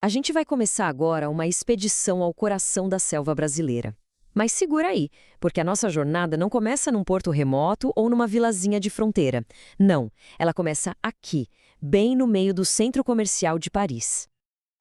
A gente vai começar agora uma expedição ao coração da selva brasileira. Mas segura aí, porque a nossa jornada não começa num porto remoto ou numa vilazinha de fronteira. Não, ela começa aqui, bem no meio do centro comercial de Paris.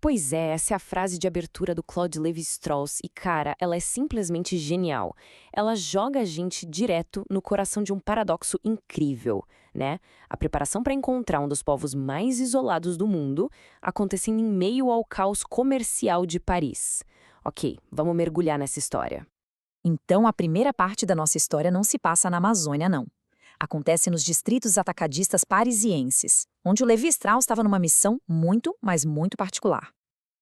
Pois é, essa é a frase de abertura do Claude Lévi-Strauss e, cara, ela é simplesmente genial. Ela joga a gente direto no coração de um paradoxo incrível, né? A preparação para encontrar um dos povos mais isolados do mundo acontecendo em meio ao caos comercial de Paris. Ok, vamos mergulhar nessa história. Então, a primeira parte da nossa história não se passa na Amazônia, não. Acontece nos distritos atacadistas parisienses, onde o Levi Strauss estava numa missão muito, mas muito particular.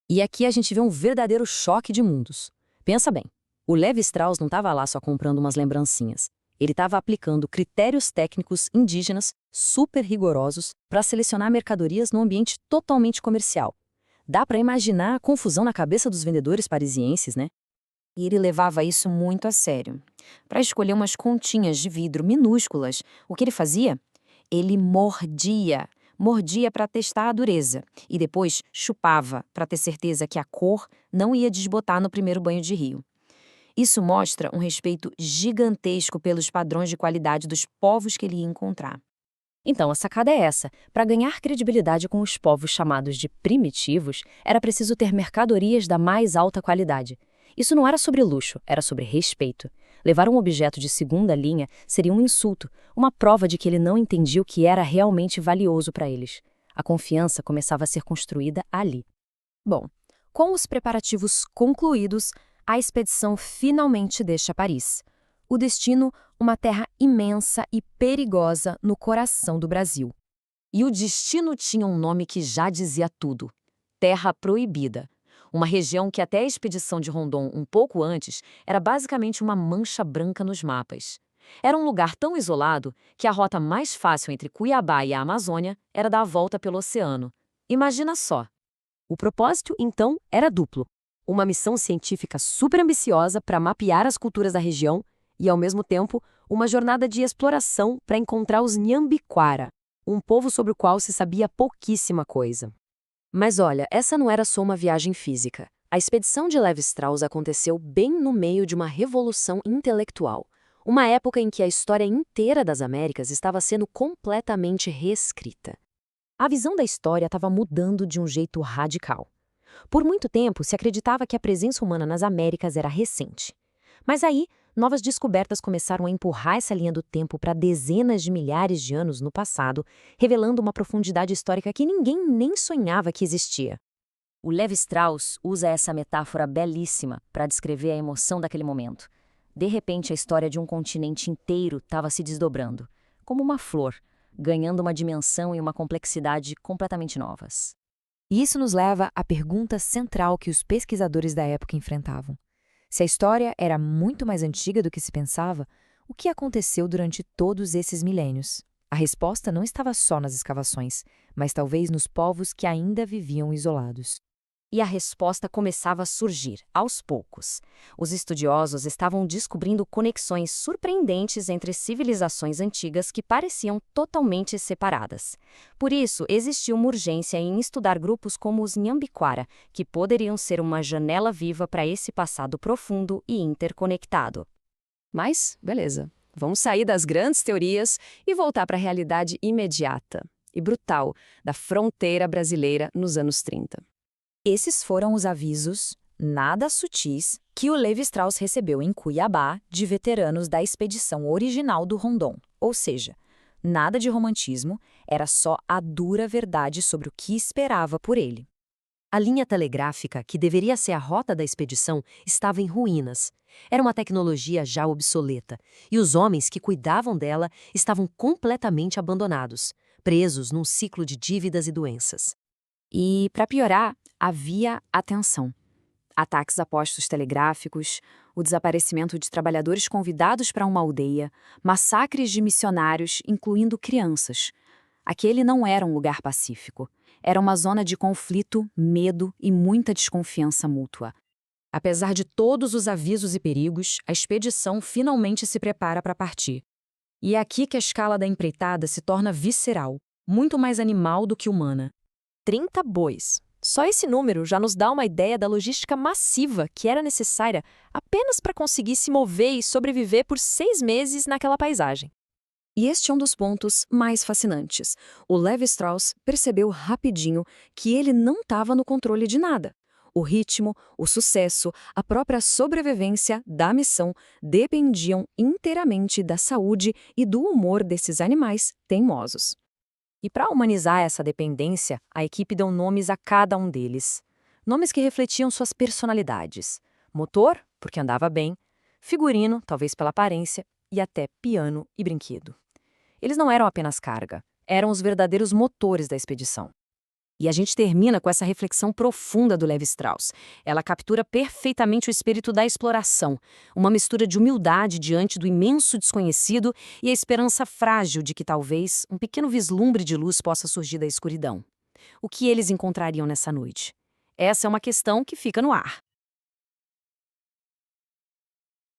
E aqui a gente vê um verdadeiro choque de mundos. Pensa bem, o Levi Strauss não estava lá só comprando umas lembrancinhas. Ele estava aplicando critérios técnicos indígenas super rigorosos para selecionar mercadorias num ambiente totalmente comercial. Dá para imaginar a confusão na cabeça dos vendedores parisienses, né? E ele levava isso muito a sério. Para escolher umas continhas de vidro minúsculas, o que ele fazia? Ele mordia. Mordia para testar a dureza e depois chupava para ter certeza que a cor não ia desbotar no primeiro banho de rio. Isso mostra um respeito gigantesco pelos padrões de qualidade dos povos que ele ia encontrar. Então, a sacada é essa. Para ganhar credibilidade com os povos chamados de primitivos, era preciso ter mercadorias da mais alta qualidade. Isso não era sobre luxo, era sobre respeito. Levar um objeto de segunda linha seria um insulto, uma prova de que ele não entendia o que era realmente valioso para eles. A confiança começava a ser construída ali. Bom, com os preparativos concluídos, a expedição finalmente deixa Paris. O destino, uma terra imensa e perigosa no coração do Brasil. E o destino tinha um nome que já dizia tudo: Terra Proibida. Uma região que até a expedição de Rondon um pouco antes era basicamente uma mancha branca nos mapas. Era um lugar tão isolado que a rota mais fácil entre Cuiabá e a Amazônia era dar a volta pelo oceano. Imagina só. O propósito, então, era duplo. Uma missão científica super ambiciosa para mapear as culturas da região e, ao mesmo tempo, uma jornada de exploração para encontrar os Nhambiquara, um povo sobre o qual se sabia pouquíssima coisa. Mas olha, essa não era só uma viagem física. A expedição de Levi Strauss aconteceu bem no meio de uma revolução intelectual. Uma época em que a história inteira das Américas estava sendo completamente reescrita. A visão da história estava mudando de um jeito radical. Por muito tempo, se acreditava que a presença humana nas Américas era recente. Mas aí, novas descobertas começaram a empurrar essa linha do tempo para dezenas de milhares de anos no passado, revelando uma profundidade histórica que ninguém nem sonhava que existia. O Levi Strauss usa essa metáfora belíssima para descrever a emoção daquele momento. De repente, a história de um continente inteiro estava se desdobrando, como uma flor, ganhando uma dimensão e uma complexidade completamente novas. E isso nos leva à pergunta central que os pesquisadores da época enfrentavam. Se a história era muito mais antiga do que se pensava, o que aconteceu durante todos esses milênios? A resposta não estava só nas escavações, mas talvez nos povos que ainda viviam isolados. E a resposta começava a surgir, aos poucos. Os estudiosos estavam descobrindo conexões surpreendentes entre civilizações antigas que pareciam totalmente separadas. Por isso, existia uma urgência em estudar grupos como os Nhambiquara, que poderiam ser uma janela viva para esse passado profundo e interconectado. Mas, beleza, vamos sair das grandes teorias e voltar para a realidade imediata e brutal da fronteira brasileira nos anos 30. Esses foram os avisos, nada sutis, que o Levi Strauss recebeu em Cuiabá de veteranos da expedição original do Rondon. Ou seja, nada de romantismo, era só a dura verdade sobre o que esperava por ele. A linha telegráfica, que deveria ser a rota da expedição, estava em ruínas. Era uma tecnologia já obsoleta, e os homens que cuidavam dela estavam completamente abandonados, presos num ciclo de dívidas e doenças. E, para piorar, havia a tensão. Ataques a postos telegráficos, o desaparecimento de trabalhadores convidados para uma aldeia, massacres de missionários, incluindo crianças. Aquele não era um lugar pacífico. Era uma zona de conflito, medo e muita desconfiança mútua. Apesar de todos os avisos e perigos, a expedição finalmente se prepara para partir. E é aqui que a escala da empreitada se torna visceral, muito mais animal do que humana. 30 bois. Só esse número já nos dá uma ideia da logística massiva que era necessária apenas para conseguir se mover e sobreviver por 6 meses naquela paisagem. E este é um dos pontos mais fascinantes. O Levi Strauss percebeu rapidinho que ele não estava no controle de nada. O ritmo, o sucesso, a própria sobrevivência da missão dependiam inteiramente da saúde e do humor desses animais teimosos. E para humanizar essa dependência, a equipe deu nomes a cada um deles. Nomes que refletiam suas personalidades. Motor, porque andava bem. Figurino, talvez pela aparência. E até piano e brinquedo. Eles não eram apenas carga, eram os verdadeiros motores da expedição. E a gente termina com essa reflexão profunda do Levi Strauss. Ela captura perfeitamente o espírito da exploração, uma mistura de humildade diante do imenso desconhecido e a esperança frágil de que talvez um pequeno vislumbre de luz possa surgir da escuridão. O que eles encontrariam nessa noite? Essa é uma questão que fica no ar.